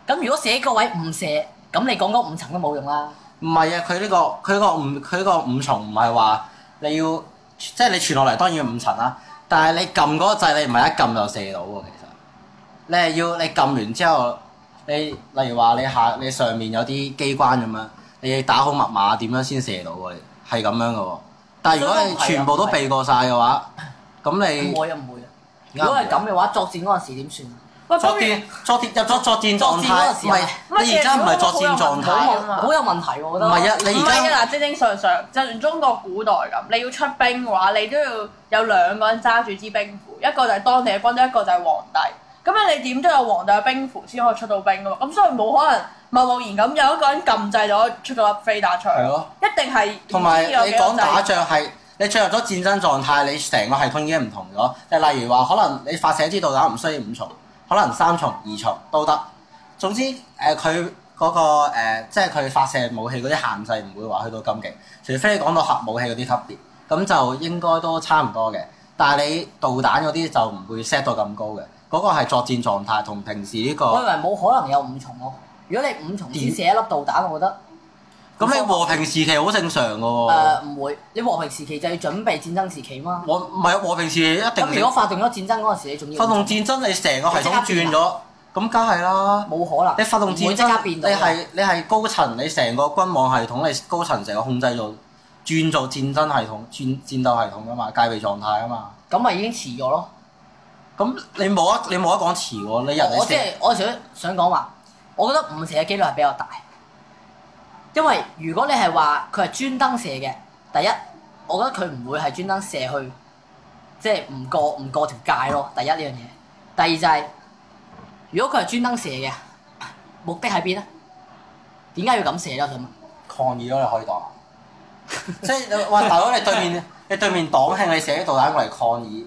咁如果射擊嗰個位誤射，咁你講嗰5層都冇用啦。唔係啊，佢個5重唔係話你要，即係你傳落嚟當然要5層啦，但係你撳嗰個掣你唔係一撳就射到喎，其實你係要你撳完之後，你例如話你上面有啲機關咁樣，你要打好密碼點樣先射到喎，係咁樣嘅喎。但係如果你全部都避過晒嘅話，咁你唔會啊！如果係咁嘅話，作戰嗰陣時點算啊？作戰入咗作戰狀態，唔係你而家唔係作戰狀態，好有問題喎！我覺得唔係啊，你而家唔係啊嗱，正常，就算中國古代咁，你要出兵嘅話，你都要有2個人揸住支兵符，一個就係當地嘅軍隊，一個就係皇帝。咁啊，你點都有皇帝嘅兵符先可以出到兵噶嘛？咁所以冇可能貿然咁有一個人撳掣就可以出到粒飛彈出嚟。係咯，一定係。同埋你講打仗係。你進入咗戰爭狀態，你成個系統已經唔同咗。就例如話，可能你發射支導彈唔需要5重，可能3重、2重都得。總之，佢嗰個即係佢發射武器嗰啲限制唔會話去到咁勁，除非你講到核武器嗰啲級別，咁就應該都差唔多嘅。但係你導彈嗰啲就唔會 set 到咁高嘅，嗰個係作戰狀態同平時呢個。我以為冇可能有5重咯。如果你5重先射一粒導彈，我覺得。咁你和平時期好正常嘅喎。唔會，你和平時期就要準備戰爭時期嘛。唔係和平時期一定。咁如果發動咗戰爭嗰陣時，你仲要。發動戰爭，你成個系統轉咗，咁梗係啦。冇可能。你發動戰爭，你係高層，你成個軍網系統，你高層成個控制做轉做戰爭系統、戰鬥系統㗎嘛，戒備狀態啊嘛。咁咪已經遲咗咯。咁你冇得講遲喎，你人哋。我想講話，我覺得誤射嘅機率係比較大。因為如果你係話佢係專登射嘅，第一，我覺得佢唔會係專登射去，即係唔過條界咯。第一呢樣嘢，第二就係、如果佢係專登射嘅，目的喺邊咧？點解要咁射咧？我想問。抗議咯，你可以當。即係話大佬，你對面黨慶，你射啲導彈過嚟抗議，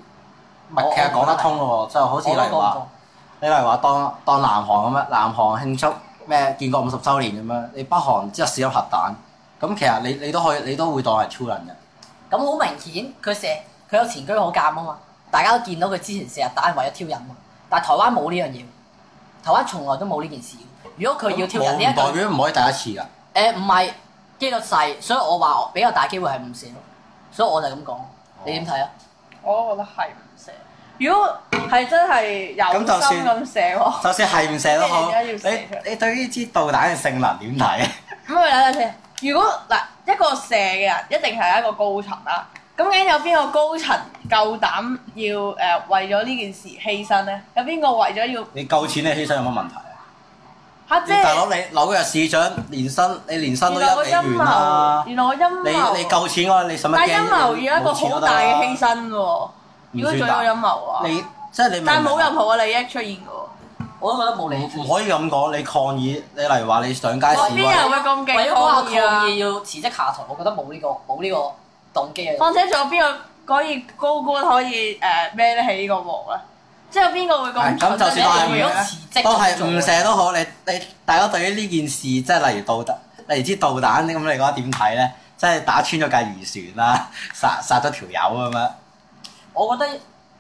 其實講得通嘅喎，就好似例如話，你例如話當南韓咁樣，南韓慶祝。咩建國50週年咁樣，你北韓即係試咗核彈，咁其實你都會當係超人嘅。咁好明顯，佢有前車可鑑啊嘛，大家都見到佢之前射核彈係為咗挑釁嘛。但係台灣冇呢樣嘢，台灣從來都冇呢件事。如果佢要挑釁呢一個，代表唔可以第一次㗎。唔係機率細，所以我話比較大機會係誤射咯。所以我就係咁講，你點睇啊？我都覺得係誤射。如果係真係有心咁射喎，就算係唔射都好，你對於支導彈嘅性能點睇？咁我睇睇先。如果嗱一個射嘅人一定係一個高層啦，咁究竟有邊個高層夠膽要為咗呢件事犧牲咧？有邊個為咗要？你夠錢你犧牲有乜問題啊？嚇！即係大佬你紐約市長你年薪都1美元啦。原來個陰謀。你夠錢喎，你使乜驚？但係陰謀要一個好大嘅犧牲嘅喎。如果做一個陰謀啊，但係冇任何嘅利益出現嘅喎，我都覺得冇利益。唔可以咁講，你抗議，你例如話你上街示威，邊人會咁勁為咗嗰個抗議啊？議要辭職下台，我覺得冇呢個動機啊。況且仲有邊個可以高官可以孭得起呢個鑊咧？即係邊個會咁蠢？咁就算我係如果辭職都係咁做誤射都好，你大家對於呢件事，即係例如例如支導彈咁，你覺得點睇咧？即係打穿咗架漁船啦，殺咗條友咁樣。我覺得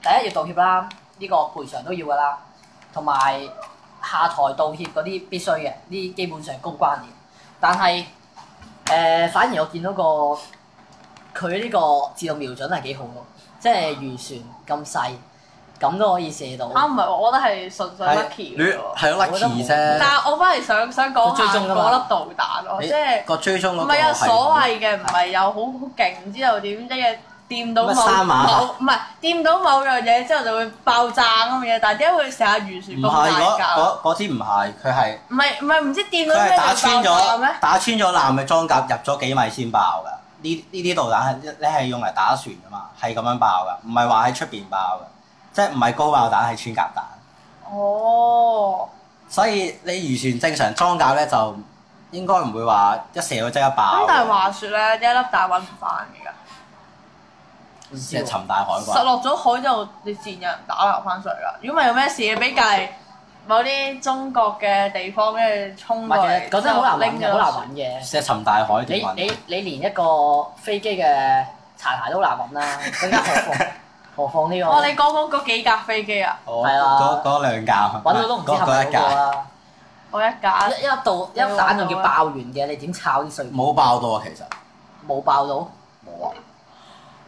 第一要道歉啦，呢個賠償都要噶啦，同埋下台道歉嗰啲必須嘅，呢基本上公關嘅。但係反而我見到佢呢個自動瞄準係幾好咯，即係漁船咁細，咁都可以射到。唔係喎，我覺得係純粹 lucky 嘅喎。係咯 lucky 啫。但係我翻嚟想講下嗰粒導彈咯，即係個追蹤嗰個唔係有所謂嘅，唔係有好勁之後點，一嘢掂到掂到某樣嘢之後就會爆炸咁嘅嘢，但係點解會成下漁船咁大架？嗰支唔係，佢係唔知掂到咩就爆炸咩？打穿咗艦嘅裝甲入咗幾米先爆㗎。呢啲導彈你係用嚟打船㗎嘛，係咁樣爆㗎，唔係話喺出邊爆㗎，即係唔係高爆彈係穿甲彈。哦。所以你漁船正常裝甲咧就應該唔會話一射到即刻爆。咁但係話説咧，一粒彈揾唔翻嘅㗎。即係沉大海啩。實落咗海之後，你自然有人打撈翻上嚟㗎。如果唔係有咩事，俾隔離某啲中國嘅地方跟住衝過嚟，嗰陣好難揾嘅，好難揾嘅。石沉大海點揾？你連一個飛機嘅殘骸都難揾啦，更加何況呢個？哇！你講嗰幾架飛機啊？係啊，嗰兩架。揾到都唔知係咪嗰個啦。我一架。一彈仲要爆完嘅，你點炒啲碎片？冇爆到啊，其實。冇爆到？冇啊。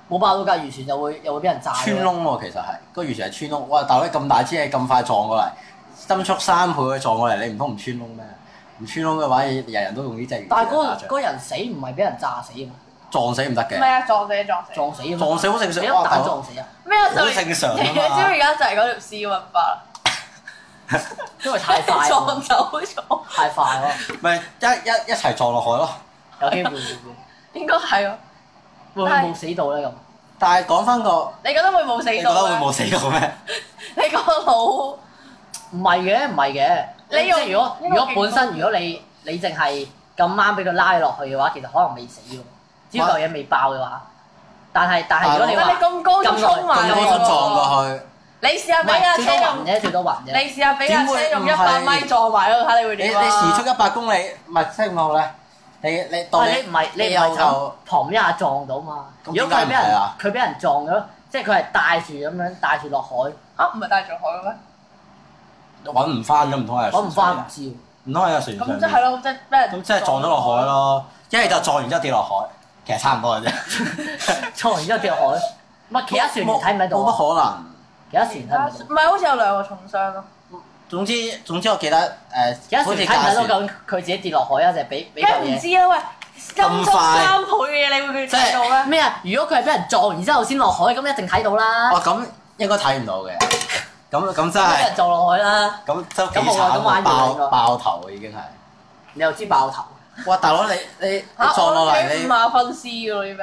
冇爆到架漁船又會俾人炸。穿窿喎，其實係個漁船係穿窿。哇！大佬咁大支嘢咁快撞過嚟，增速3倍撞過嚟，你唔通唔穿窿咩？唔穿窿嘅話，人人都用呢隻魚。但係嗰人死唔係俾人炸死啊嘛？撞死唔得嘅。唔係啊，撞死。撞死撞死好正常。一彈撞死啊！咩啊？好正常啊嘛。你知唔知而家就係嗰條屍運法？因為太快。撞走咗。太快咯。咪一齊撞落海咯。有機會。應該係喎。會唔會冇死到咧咁？但係講翻個，你覺得會冇死到？你覺得會冇死到咩？你個腦唔係嘅。即係如果本身如果你淨係咁啱俾佢拉落去嘅話，其實可能未死喎。只要嚿嘢未爆嘅話，但係如果你話咁高速衝埋嚟喎，撞過去，你試下俾架車用最多暈啫。你試下俾架車用100米撞埋咯，睇你會點啊？你時速100公里，唔係即係點講咧？你當你唔係就旁邊一下撞到嘛？如果佢俾人撞咗，即係佢係帶住咁樣帶住落海。唔係帶住海嘅咩？揾唔翻咁唔通係？揾唔翻唔知喎。唔通喺個船上？咁即係咯，即係俾人。咁即係撞咗落海咯，一係就撞完之後跌落海，其實差唔多嘅啫。撞完之後跌落海，唔係其他船睇唔睇到？冇乜可能。其他船睇唔睇到？唔係好似有2個重傷咯。總之我記得其他船睇唔睇到究竟佢自己跌落海啊，定係俾嚿嘢？唔知啊，喂！咁速3倍嘅嘢，你會唔會睇到咧？咩啊？如果佢係俾人撞完之後先落海，咁一定睇到啦。哦，咁應該睇唔到嘅。咁真係。俾人撞落海啦。咁都幾慘啊！爆頭已經係。你又知爆頭？哇！大佬你撞落嚟你。5馬分屍㗎咯，呢邊。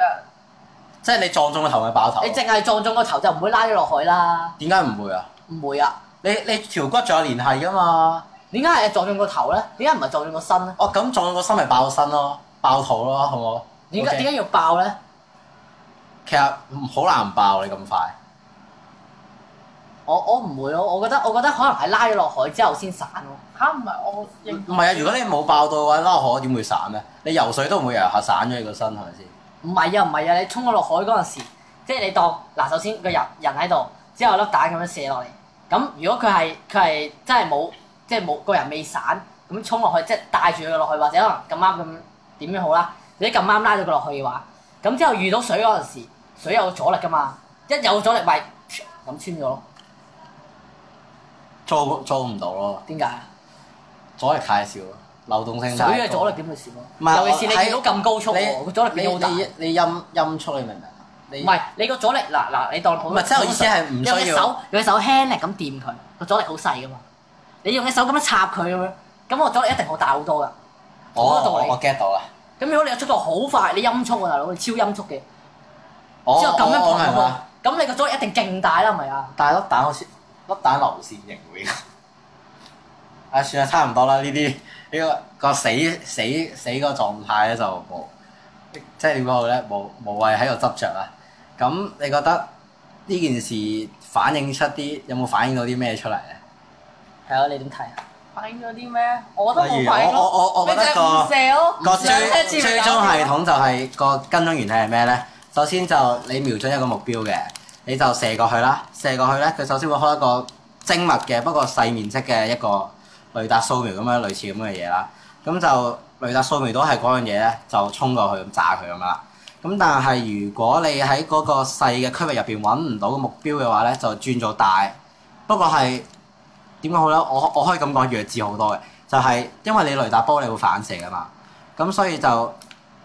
即係你撞中個頭咪爆頭？你淨係撞中個頭就唔會拉咗落海啦。點解唔會啊？唔會啊！你條骨仲有聯繫㗎嘛？點解係撞中個頭咧？點解唔係撞中個身咧？哦，咁撞中個身咪爆身咯，爆肚咯，好冇？點解要爆咧？其實好難爆你咁快。我唔會咯，我覺得可能係拉咗落海之後先散咯。唔係我認。唔係啊！如果你冇爆到嘅話，拉落海點會散咧？你游水都唔會游下散咗你個身係咪先？唔係啊！你衝咗落海嗰陣時，即係你當嗱，首先個人喺度，之後粒彈咁樣射落嚟。咁如果佢係真係冇，即係冇個人未散，咁衝落去，即係帶住佢落去，或者可能咁啱咁點樣好啦？你咁啱拉咗佢落去嘅話，咁之後遇到水嗰陣時，水有阻力㗎嘛，一有阻力咪咁穿咗咯。做唔到咯。點解啊？阻力太少咯，流動性太水嘅阻力點會少唔係尤其是你見到咁高速喎，個阻力變好大。你音速你明唔明？唔係你個阻力嗱，你當唔係即係我意思係唔需要用隻手輕力咁掂佢，個阻力好細㗎嘛。你用隻手咁樣插佢咁樣，咁個阻力一定好大好多㗎。我 get 到啦。咁如果你嘅速度好快，你音速啊大佬，你超音速嘅，之後咁樣撲係嘛？咁你個阻力一定勁大啦，係咪啊？但係粒彈好似粒彈流線型會。算啦，差唔多啦。呢個死個狀態咧就冇，即係點講好咧？無謂喺度執着啦。咁你覺得呢件事反映出啲有冇反映到啲咩出嚟咧？係啊，你點睇啊？反映咗啲咩？我覺得例如冇反映咯。我覺得你就係唔射咯，個上車次追蹤系統就係個跟蹤原理係咩咧？首先就你瞄準一個目標嘅，你就射過去啦。射過去咧，佢首先會開一個精密嘅不過細面積嘅一個雷達掃描咁樣類似咁嘅嘢啦。咁就雷達掃描到係嗰樣嘢咧，就衝過去咁炸佢咁樣啦。咁但係如果你喺嗰個細嘅區域入邊揾唔到個目標嘅話咧，就轉做大。不過係點講好咧？我可以咁講弱智好多嘅，就係因為你雷達波你會反射噶嘛，咁所以就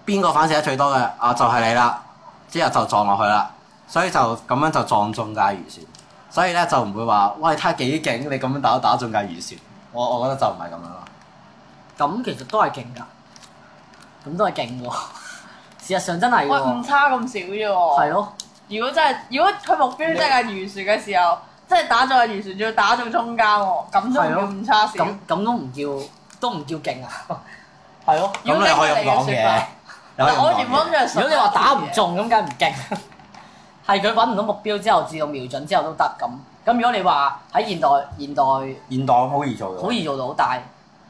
邊個反射得最多嘅啊？就係你啦，之後就撞落去啦，所以就咁樣就撞中架漁船，所以咧就唔會話喂睇下幾勁，你咁樣打中架漁船，我覺得就唔係咁樣咯。咁其實都係勁㗎，咁都係勁喎。事實上真係喂，喎。唔差咁少啫喎。係咯。如果佢目標真係漁船嘅時候，即係打中個漁船，仲要打中中間喎，咁都唔叫唔差少。咁都唔叫勁啊。係咯。咁你可以咁講嘅。我原本就如果你話打唔中咁，梗係唔勁。係佢揾唔到目標之後，至到瞄準之後都得咁。咁如果你話喺現代好易做到。好易做到，但係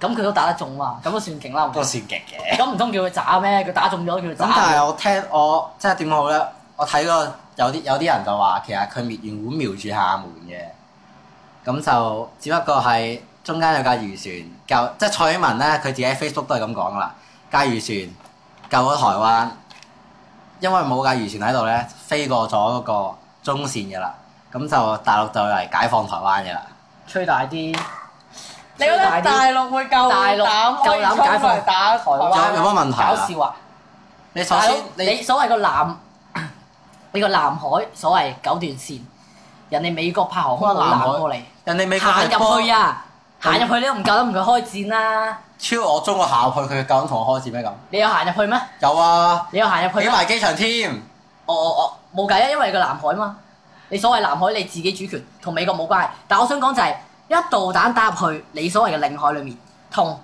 咁佢都打得中嘛，咁都算勁啦。都算勁嘅。咁唔通叫佢渣咩？佢打中咗叫佢渣。咁但係我即係點好咧？我睇過有啲人就話其實佢原本瞄住廈門嘅，咁就只不過係中間有架漁船即係蔡英文咧，佢自己喺 Facebook 都係咁講噶啦，架漁船救咗台灣，因為冇架漁船喺度咧，飛過咗嗰個中線嘅啦，咁就大陸就嚟解放台灣嘅啦。吹大啲，你覺得大陸會夠膽解放打台灣？有乜問題啊？搞笑啊！你首先你所謂個南海所謂九段線，人哋美國派航空母艦過嚟，人哋美國行入去啊，行入去你都唔夠膽同佢開戰啦！超我中國行入去，佢夠膽同我開戰咩咁？你有行入去咩？有啊！你有行入去？起埋機場添。我冇計啊，因為你個南海嘛。你所謂南海你自己主權，同美國冇關係。但我想講就係一導彈打入去你所謂嘅領海裡面，同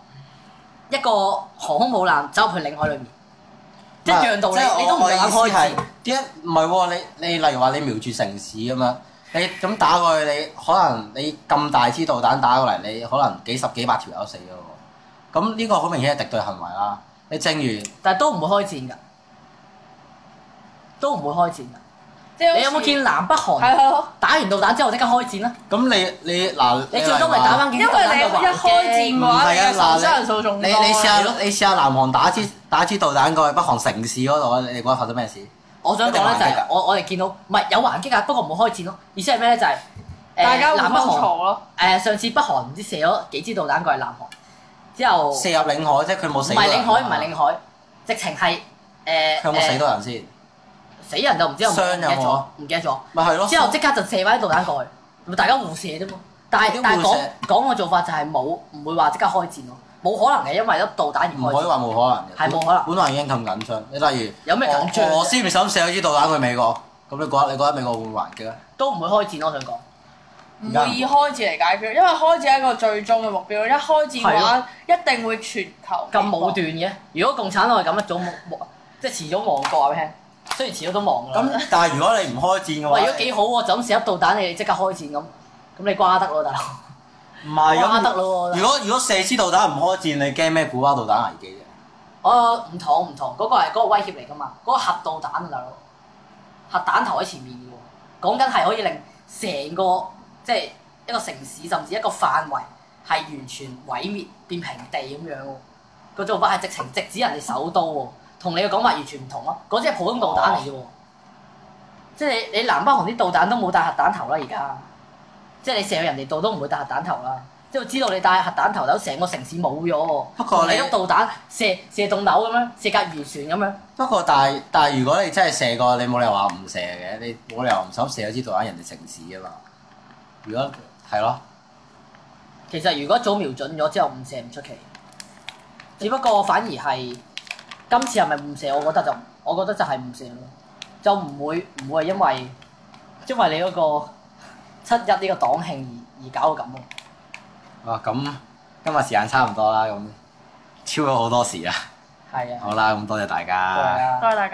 一個航空母艦走入去領海裡面。一樣道理，你都唔夠膽開戰。點解唔係喎？你例如話你瞄住城市咁樣，你咁打過去，你可能你咁大支導彈打過嚟，你可能幾十幾百條友死咗喎。咁呢個好明顯係敵對行為啦。你正如，但係都唔會開戰㗎，都唔會開戰㗎。你有冇見南北韓打完導彈之後即刻開戰啊？咁你嗱，你最多咪打翻幾導彈嘅因為你一開戰嘅話，你受傷人數仲多。你試下南韓打支導彈過去北韓城市嗰度，你覺得發生咩事？我想講咧就係我哋見到唔係有還擊啊，不過唔會開戰咯。意思係咩咧？就係大家南北韓咯。上次北韓唔知射咗幾支導彈過去南韓，之後射入領海即係佢冇死。唔係領海，直情係佢有冇死到人先？死人就唔知有冇，唔記得咗。咪係咯。之後即刻就射翻啲導彈過去，咪大家互射啫嘛。但係講個做法就係唔會話即刻開戰咯，冇可能嘅，因為粒導彈而開戰。唔可以話冇可能嘅。係冇可能。本來已經咁緊張，你例如有咩緊張？俄羅斯唔想射咗支導彈去美國，咁你覺得美國會唔會還擊啊？都唔會開戰咯，我想講。唔會以開戰嚟解決，因為開戰係一個最終嘅目標。一開戰嘅話，一定會全球咁武斷嘅。如果共產黨係咁，一早即係遲早亡國話俾你聽。雖然遲早都亡㗎啦。咁但係如果你唔開戰嘅話，喂，如果幾好喎，就咁射粒導彈，你即刻開戰咁你瓜得咯，大佬。唔係瓜得咯。如果射支導彈唔開戰，你驚咩古巴導彈危機啫？唔同，嗰個係嗰個威脅嚟㗎嘛，嗰個核導彈啊，大佬。核彈頭喺前面嘅喎，講緊係可以令成個即係一個城市甚至一個範圍係完全毀滅變平地咁樣喎。個做法係直情直指人哋首都喎。同你嘅講法完全唔同咯，嗰支係普通導彈嚟嘅喎，即係你南北韓啲導彈都冇帶核彈頭啦，而家，即係你射去人哋度都唔會帶核彈頭啦，即係知道你帶核彈頭，等成個城市冇咗喎。不過你粒導彈射棟樓咁樣，射架漁船咁樣。不過但係如果你真係射過，你冇理由話唔射嘅，你冇理由唔想射咗支導彈人哋城市㗎嘛？如果係咯，其實如果早瞄準咗之後唔射唔出奇，只不過反而係。今次係咪唔射？我覺得就係唔射咯，就唔會因為你嗰個7·1呢個黨慶而搞到咁咯。咁今日時間差唔多啦，咁超咗好多時啦。係啊。好啦，咁多謝大家。多謝大家。